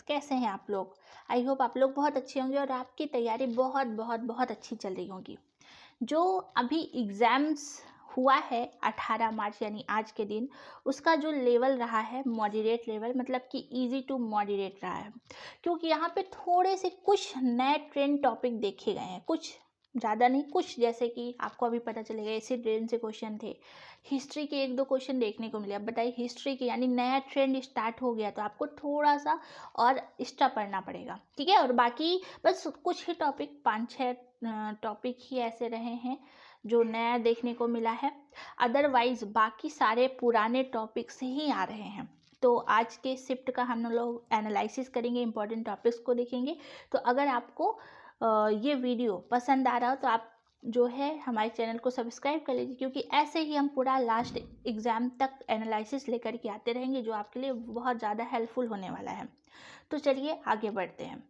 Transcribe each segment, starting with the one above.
कैसे हैं आप लोग। आई होप आप लोग बहुत अच्छे होंगे और आपकी तैयारी बहुत बहुत बहुत अच्छी चल रही होगी। जो अभी एग्ज़ाम्स हुआ है 18 मार्च यानी आज के दिन, उसका जो लेवल रहा है मॉडरेट लेवल, मतलब कि इजी टू मॉडरेट रहा है, क्योंकि यहाँ पे थोड़े से कुछ नए ट्रेंड टॉपिक देखे गए हैं, कुछ ज़्यादा नहीं, कुछ जैसे कि आपको अभी पता चलेगा इसी ट्रेंड से क्वेश्चन थे। हिस्ट्री के एक दो क्वेश्चन देखने को मिले। अब बताइए, हिस्ट्री के यानी नया ट्रेंड स्टार्ट हो गया तो आपको थोड़ा सा और एक्स्ट्रा पढ़ना पड़ेगा, ठीक है। और बाकी बस कुछ ही टॉपिक, 5-6 टॉपिक ही ऐसे रहे हैं जो नया देखने को मिला है। अदरवाइज बाकी सारे पुराने टॉपिक्स ही आ रहे हैं। तो आज के शिफ्ट का हम लोग एनालिसिस करेंगे, इंपॉर्टेंट टॉपिक्स को देखेंगे। तो अगर आपको ये वीडियो पसंद आ रहा हो तो आप जो है हमारे चैनल को सब्सक्राइब कर लीजिए, क्योंकि ऐसे ही हम पूरा लास्ट एग्ज़ाम तक एनालिसिस लेकर के आते रहेंगे, जो आपके लिए बहुत ज़्यादा हेल्पफुल होने वाला है। तो चलिए आगे बढ़ते हैं।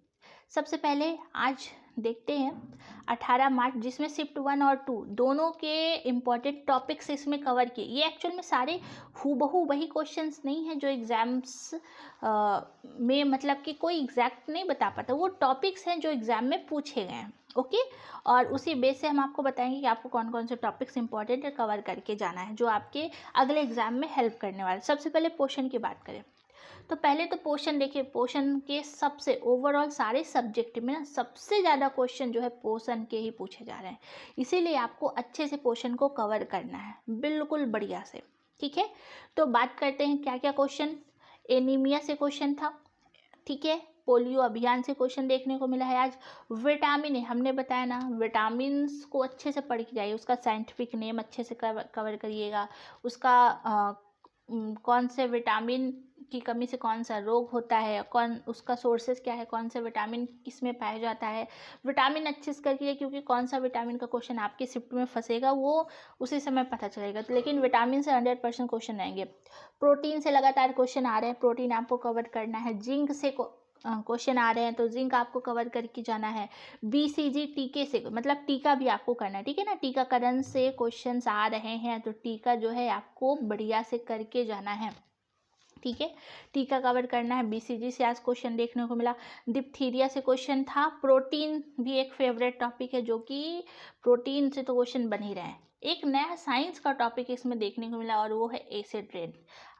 सबसे पहले आज देखते हैं 18 मार्च, जिसमें शिफ्ट 1 और 2 दोनों के इम्पॉर्टेंट टॉपिक्स इसमें कवर किए। ये एक्चुअल में सारे हूबहू वही क्वेश्चंस नहीं हैं जो एग्ज़ाम्स में, मतलब कि कोई एग्जैक्ट नहीं बता पाता, वो टॉपिक्स हैं जो एग्ज़ाम में पूछे गए हैं। ओके, और उसी बेस से हम आपको बताएंगे कि आपको कौन कौन से टॉपिक्स इंपॉर्टेंट है कवर करके जाना है, जो आपके अगले एग्जाम में हेल्प करने वाले। सबसे पहले पोर्शन की बात करें तो पहले तो पोर्शन देखिए, पोर्शन के सबसे ओवरऑल सारे सब्जेक्ट में ना सबसे ज़्यादा क्वेश्चन जो है पोर्शन के ही पूछे जा रहे हैं, इसीलिए आपको अच्छे से पोर्शन को कवर करना है, बिल्कुल बढ़िया से, ठीक है। तो बात करते हैं क्या क्या क्वेश्चन। एनीमिया से क्वेश्चन था, ठीक है। पोलियो अभियान से क्वेश्चन देखने को मिला है आज। विटामिन ए, हमने बताया ना, विटामिन को अच्छे से पढ़ के जाइए, उसका साइंटिफिक नेम अच्छे से कवर करिएगा, उसका कौन से विटामिन की कमी से कौन सा रोग होता है, कौन उसका सोर्सेज क्या है, कौन सा विटामिन किसमें पाया जाता है, विटामिन अच्छे से करके, क्योंकि कौन सा विटामिन का क्वेश्चन आपके शिफ्ट में फंसेगा वो उसी समय पता चलेगा। तो लेकिन विटामिन से 100% क्वेश्चन आएंगे। प्रोटीन से लगातार क्वेश्चन आ रहे हैं, प्रोटीन आपको कवर करना है। जिंक से क्वेश्चन आ रहे हैं तो जिंक आपको कवर करके जाना है। बीसीजी टीके से, मतलब टीका भी आपको करना है, ठीक है ना। टीकाकरण से क्वेश्चंस आ रहे हैं तो टीका जो है आपको बढ़िया से करके जाना है, ठीक है। टीका कवर करना है। बीसीजी से आज क्वेश्चन देखने को मिला। डिप्थीरिया से क्वेश्चन था। प्रोटीन भी एक फेवरेट टॉपिक है, जो कि प्रोटीन से तो क्वेश्चन बन ही रहे हैं। एक नया साइंस का टॉपिक इसमें देखने को मिला और वो है एसिड रेन।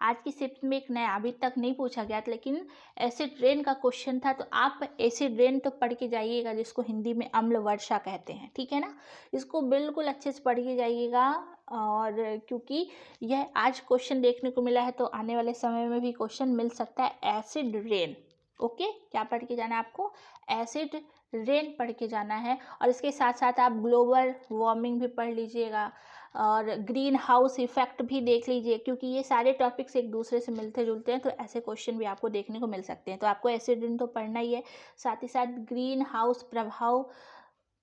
आज की शिफ्ट में एक नया, अभी तक नहीं पूछा गया था, लेकिन एसिड रेन का क्वेश्चन था, तो आप एसिड रेन तो पढ़ के जाइएगा, जिसको हिंदी में अम्ल वर्षा कहते हैं, ठीक है ना। इसको बिल्कुल अच्छे से पढ़ के जाइएगा, और क्योंकि यह आज क्वेश्चन देखने को मिला है तो आने वाले समय में भी क्वेश्चन मिल सकता है। एसिड रेन, ओके, क्या पढ़ के जाना है आपको, एसिड रेन पढ़ के जाना है। और इसके साथ साथ आप ग्लोबल वार्मिंग भी पढ़ लीजिएगा और ग्रीन हाउस इफेक्ट भी देख लीजिए, क्योंकि ये सारे टॉपिक्स एक दूसरे से मिलते जुलते हैं, तो ऐसे क्वेश्चन भी आपको देखने को मिल सकते हैं। तो आपको एसिड रेन तो पढ़ना ही है, साथ ही साथ ग्रीन हाउस प्रभाव,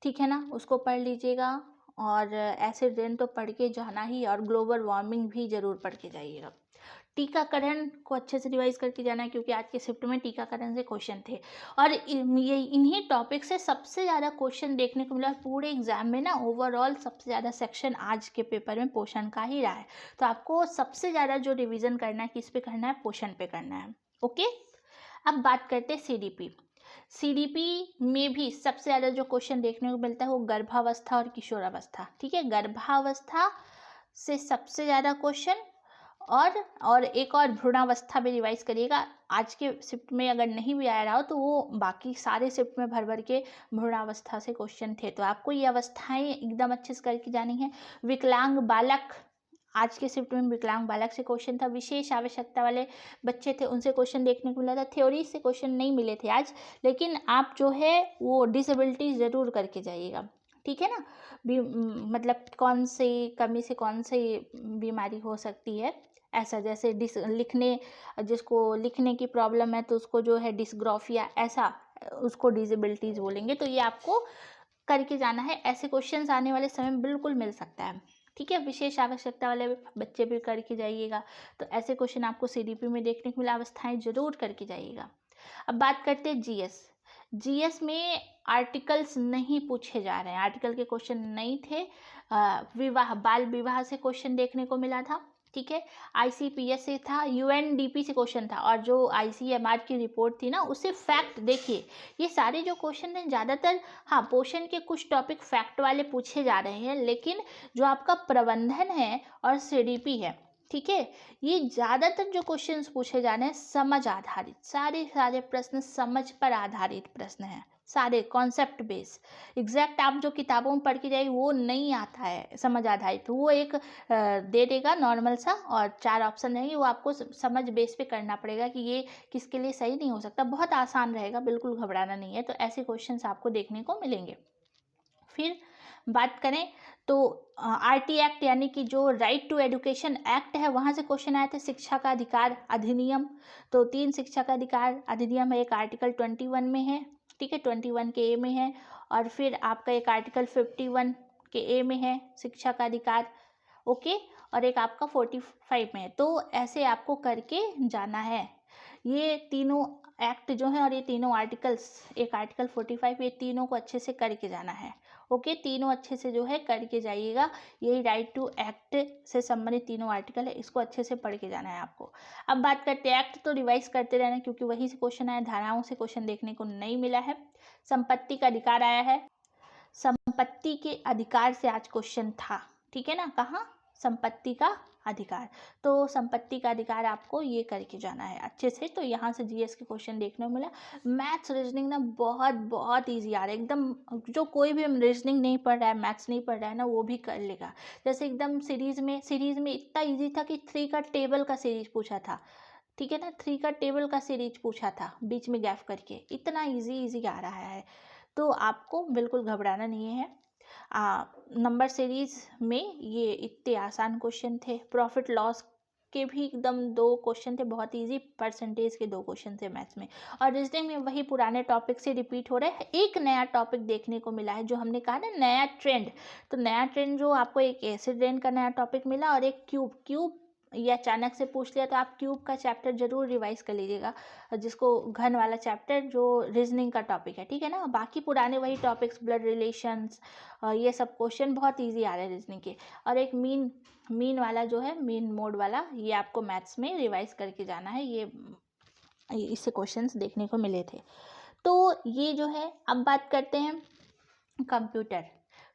ठीक है ना, उसको पढ़ लीजिएगा। और एसिड रेन तो पढ़ के जाना ही, और ग्लोबल वार्मिंग भी ज़रूर पढ़ के जाइएगा। टीकाकरण को अच्छे से रिवाइज करके जाना है, क्योंकि आज के शिफ्ट में टीकाकरण से क्वेश्चन थे। और ये इन्हीं टॉपिक से सबसे ज़्यादा क्वेश्चन देखने को मिला पूरे एग्जाम में ना। ओवरऑल सबसे ज़्यादा सेक्शन आज के पेपर में पोषण का ही रहा है, तो आपको सबसे ज़्यादा जो रिविज़न करना है किस पे करना है, पोषण पे करना है, ओके। अब बात करते हैं सीडीपी। सीडीपी में भी सबसे ज़्यादा जो क्वेश्चन देखने को मिलता है वो गर्भावस्था और किशोरावस्था, ठीक है। गर्भावस्था से सबसे ज़्यादा क्वेश्चन, और एक और भ्रूणावस्था भी रिवाइज करिएगा। आज के शिफ्ट में अगर नहीं भी आ रहा हो तो वो बाकी सारे शिफ्ट में भर भर के भ्रूणावस्था से क्वेश्चन थे, तो आपको ये अवस्थाएं एकदम अच्छे से करके जानी है। विकलांग बालक, आज के शिफ्ट में विकलांग बालक से क्वेश्चन था। विशेष आवश्यकता वाले बच्चे थे, उनसे क्वेश्चन देखने को मिला था। थ्योरी से क्वेश्चन नहीं मिले थे आज, लेकिन आप जो है वो डिसेबिलिटी ज़रूर करके जाइएगा, ठीक है ना। मतलब कौन सी कमी से कौन सी बीमारी हो सकती है, ऐसा जैसे लिखने, जिसको लिखने की प्रॉब्लम है तो उसको जो है डिस्ग्राफिया, ऐसा उसको डिसेबिलिटीज़ बोलेंगे। तो ये आपको करके जाना है, ऐसे क्वेश्चंस आने वाले समय में बिल्कुल मिल सकता है, ठीक है। विशेष आवश्यकता वाले बच्चे भी करके जाइएगा, तो ऐसे क्वेश्चन आपको सीडीपी में देखने को मिला, अवस्थाएं जरूर करके जाइएगा। अब बात करते हैं जीएस। जीएस में आर्टिकल्स नहीं पूछे जा रहे हैं, आर्टिकल के क्वेश्चन नहीं थे। विवाह, बाल विवाह से क्वेश्चन देखने को मिला था, ठीक है। ICPS से था, UNDP से क्वेश्चन था, और जो ICMR की रिपोर्ट थी ना उससे फैक्ट देखिए, ये सारे जो क्वेश्चन हैं ज़्यादातर हाँ पोर्शन के कुछ टॉपिक फैक्ट वाले पूछे जा रहे हैं, लेकिन जो आपका प्रबंधन है और CDP है, ठीक है, ये ज़्यादातर जो क्वेश्चंस पूछे जा रहे हैं समझ आधारित, सारे प्रश्न समझ पर आधारित प्रश्न हैं, सारे कॉन्सेप्ट बेस। एग्जैक्ट आप जो किताबों में पढ़ के जाइए वो नहीं आता है समझ आधारित, वो एक दे देगा नॉर्मल सा और 4 ऑप्शन रहेंगे, वो आपको समझ बेस पे करना पड़ेगा कि ये किसके लिए सही नहीं हो सकता, बहुत आसान रहेगा, बिल्कुल घबराना नहीं है। तो ऐसे क्वेश्चंस आपको देखने को मिलेंगे। फिर बात करें तो RT एक्ट यानी कि जो राइट टू एजुकेशन एक्ट है, वहाँ से क्वेश्चन आए थे। शिक्षा का अधिकार अधिनियम, तो 3 शिक्षा का अधिकार अधिनियम है, एक आर्टिकल 21 में है, ठीक है, 21 के ए में है, और फिर आपका एक आर्टिकल 51 के ए में है शिक्षा का अधिकार, ओके, और एक आपका 45 में है। तो ऐसे आपको करके जाना है। ये तीनों एक्ट जो है और ये तीनों आर्टिकल्स, एक आर्टिकल 45, ये तीनों को अच्छे से करके जाना है, ओके, तीनों अच्छे से जो है करके जाइएगा। यही राइट टू एक्ट से संबंधित तीनों आर्टिकल है, इसको अच्छे से पढ़ के जाना है आपको। अब बात करते हैं एक्ट, तो रिवाइज करते रहना क्योंकि वहीं से क्वेश्चन आया, धाराओं से क्वेश्चन देखने को नहीं मिला है। संपत्ति का अधिकार आया है, संपत्ति के अधिकार से आज क्वेश्चन था, ठीक है ना, कहाँ, संपत्ति का अधिकार, तो संपत्ति का अधिकार आपको ये करके जाना है अच्छे से। तो यहाँ से GS के क्वेश्चन देखने को मिला। मैथ्स रीजनिंग ना बहुत बहुत ईजी आ रहा है एकदम, जो कोई भी रीजनिंग नहीं पढ़ रहा है, मैथ्स नहीं पढ़ रहा है ना, वो भी कर लेगा। जैसे एकदम सीरीज में इतना ईजी था कि 3 का टेबल का सीरीज पूछा था, ठीक है ना, 3 का टेबल का सीरीज पूछा था बीच में गैप करके, इतना ईजी आ रहा है। तो आपको बिल्कुल घबराना नहीं है। नंबर सीरीज में ये इतने आसान क्वेश्चन थे। प्रॉफिट लॉस के भी एकदम 2 क्वेश्चन थे, बहुत इजी, परसेंटेज के 2 क्वेश्चन थे मैथ्स में। और रीजनिंग में वही पुराने टॉपिक से रिपीट हो रहे हैं, एक नया टॉपिक देखने को मिला है, जो हमने कहा ना नया ट्रेंड, तो नया ट्रेंड जो आपको एक एसिड रेन का नया टॉपिक मिला और एक क्यूब ये अचानक से पूछ लिया, तो आप क्यूब का चैप्टर जरूर रिवाइज कर लीजिएगा, जिसको घन वाला चैप्टर जो रीजनिंग का टॉपिक है, ठीक है ना। बाकी पुराने वही टॉपिक्स, ब्लड रिलेशंस, ये सब क्वेश्चन बहुत इजी आ रहे हैं रीजनिंग के। और एक मीन वाला जो है, मीन मोड वाला, ये आपको मैथ्स में रिवाइज करके जाना है, ये इससे क्वेश्चंस देखने को मिले थे। तो ये जो है, अब बात करते हैं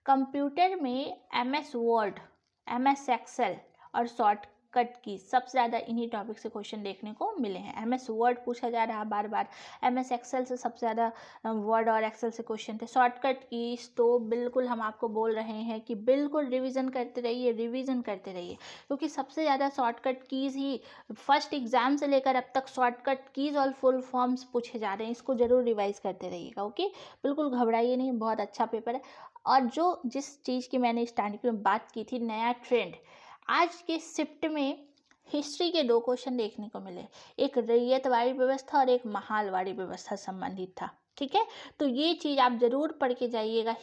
कंप्यूटर में MS वर्ड, MS एक्सेल और शॉर्टकट की सबसे ज़्यादा इन्हीं टॉपिक से क्वेश्चन देखने को मिले हैं। MS वर्ड पूछा जा रहा है बार बार, MS एक्सेल से सबसे ज़्यादा वर्ड और एक्सेल से क्वेश्चन थे। शॉर्टकट कीज तो बिल्कुल हम आपको बोल रहे हैं कि बिल्कुल रिवीजन करते रहिए, क्योंकि सबसे ज़्यादा शॉर्टकट कीज ही फर्स्ट एग्जाम से लेकर अब तक शॉर्टकट कीज और फुल फॉर्म्स पूछे जा रहे हैं, इसको ज़रूर रिवाइज करते रहिएगा, ओके, बिल्कुल घबराइए नहीं, बहुत अच्छा पेपर है। और जिस चीज़ की मैंने स्टार्टिंग में बात की थी, नया ट्रेंड, आज के शिफ्ट में हिस्ट्री के 2 क्वेश्चन देखने को मिले, एक रैयतवाड़ी व्यवस्था और एक महालवाड़ी व्यवस्था संबंधित था, ठीक है। तो ये चीज़ आप जरूर पढ़ के जाइएगा।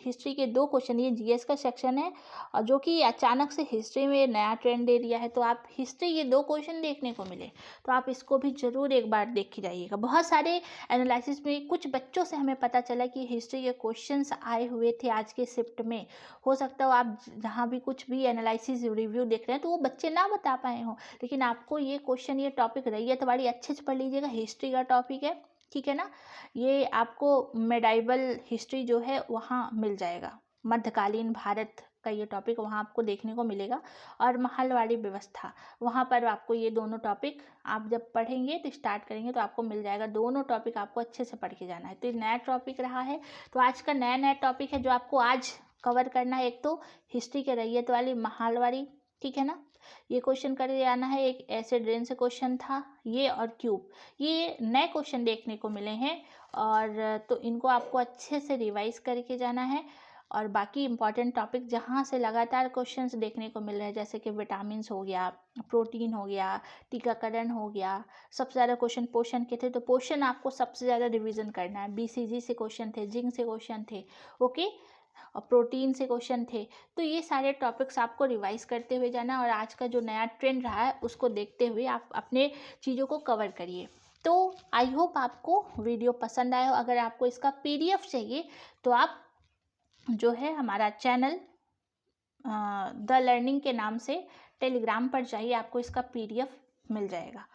हिस्ट्री के 2 क्वेश्चन, ये GS का सेक्शन है और जो कि अचानक से हिस्ट्री में नया ट्रेंड दे दिया है, तो आप हिस्ट्री के 2 क्वेश्चन देखने को मिले, तो आप इसको भी जरूर एक बार देख के जाइएगा। बहुत सारे एनालिसिस में कुछ बच्चों से हमें पता चला कि हिस्ट्री के क्वेश्चंस आए हुए थे आज के शिफ्ट में। हो सकता हो आप जहाँ भी कुछ भी एनालिसिस रिव्यू देख रहे हैं तो वो बच्चे ना बता पाए हों, लेकिन आपको ये क्वेश्चन, ये टॉपिक रैयतवाड़ी अच्छे से पढ़ लीजिएगा, हिस्ट्री का टॉपिक है, ठीक है ना। ये आपको मेडाइवल हिस्ट्री जो है वहाँ मिल जाएगा, मध्यकालीन भारत का ये टॉपिक वहाँ आपको देखने को मिलेगा। और महलवाड़ी व्यवस्था, वहाँ पर आपको ये दोनों टॉपिक आप जब पढ़ेंगे तो स्टार्ट करेंगे तो आपको मिल जाएगा, दोनों टॉपिक आपको अच्छे से पढ़ के जाना है। तो ये नया टॉपिक रहा है, तो आज का नया टॉपिक है जो आपको आज कवर करना है। एक तो हिस्ट्री के रैयत वाली, महलवाड़ी, ठीक है ना, ये क्वेश्चन करके आना है। एक एसिड रेन से क्वेश्चन था ये, और क्यूब, ये नए क्वेश्चन देखने को मिले हैं, और तो इनको आपको अच्छे से रिवाइज करके जाना है। और बाकी इंपॉर्टेंट टॉपिक जहाँ से लगातार क्वेश्चंस देखने को मिल रहे हैं, जैसे कि विटामिन हो गया, प्रोटीन हो गया, टीकाकरण हो गया, सबसे ज़्यादा क्वेश्चन पोषण के थे, तो पोषण आपको सबसे ज़्यादा रिवीजन करना है। BCG से क्वेश्चन थे, जिंक से क्वेश्चन थे, ओके, और प्रोटीन से क्वेश्चन थे। तो ये सारे टॉपिक्स आपको रिवाइज करते हुए जाना, और आज का जो नया ट्रेंड रहा है उसको देखते हुए आप अपने चीज़ों को कवर करिए। तो आई होप आपको वीडियो पसंद आया हो। अगर आपको इसका PDF चाहिए तो आप जो है हमारा चैनल द लर्निंग के नाम से टेलीग्राम पर जाइए, आपको इसका PDF मिल जाएगा।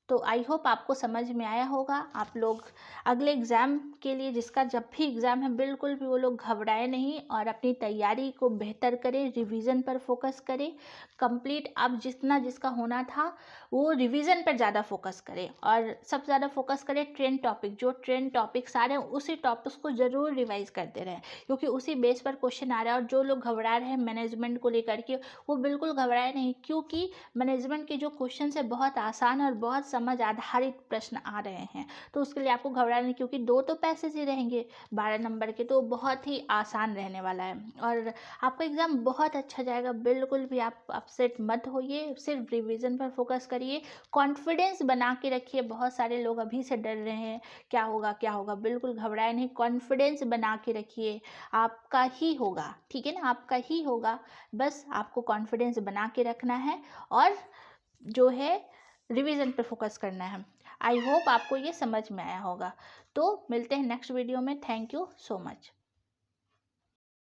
तो आई होप आपको समझ में आया होगा। आप लोग अगले एग्ज़ाम के लिए, जिसका जब भी एग्ज़ाम है, बिल्कुल भी वो लोग घबराए नहीं और अपनी तैयारी को बेहतर करें, रिवीजन पर फोकस करें। कंप्लीट अब जितना जिसका होना था वो रिवीजन पर ज़्यादा फोकस करें और सबसे ज़्यादा फोकस करें ट्रेंड टॉपिक, जो ट्रेंड टॉपिक्स आ रहे हैं उसी टॉपिक्स को ज़रूर रिवाइज करते रहें, क्योंकि उसी बेस पर क्वेश्चन आ रहा है। और जो लोग घबरा रहे हैं मैनेजमेंट को लेकर के, वो बिल्कुल घबराए नहीं, क्योंकि मैनेजमेंट के जो क्वेश्चन है बहुत आसान और बहुत समझ आधारित प्रश्न आ रहे हैं। तो उसके लिए आपको घबराना नहीं, क्योंकि 2 तो पैसेज ही रहेंगे 12 नंबर के, तो बहुत ही आसान रहने वाला है और आपका एग्ज़ाम बहुत अच्छा जाएगा। बिल्कुल भी आप अपसेट मत होइए, सिर्फ रिवीजन पर फोकस करिए, कॉन्फिडेंस बना के रखिए। बहुत सारे लोग अभी से डर रहे हैं, क्या होगा क्या होगा, बिल्कुल घबराए नहीं, कॉन्फिडेंस बना के रखिए। आपका ही होगा, ठीक है ना, आपका ही होगा। बस आपको कॉन्फिडेंस बना के रखना है और जो है रिवीजन पे फोकस करना है। आई होप आपको ये समझ में आया होगा। तो मिलते हैं नेक्स्ट वीडियो में। Thank you so much.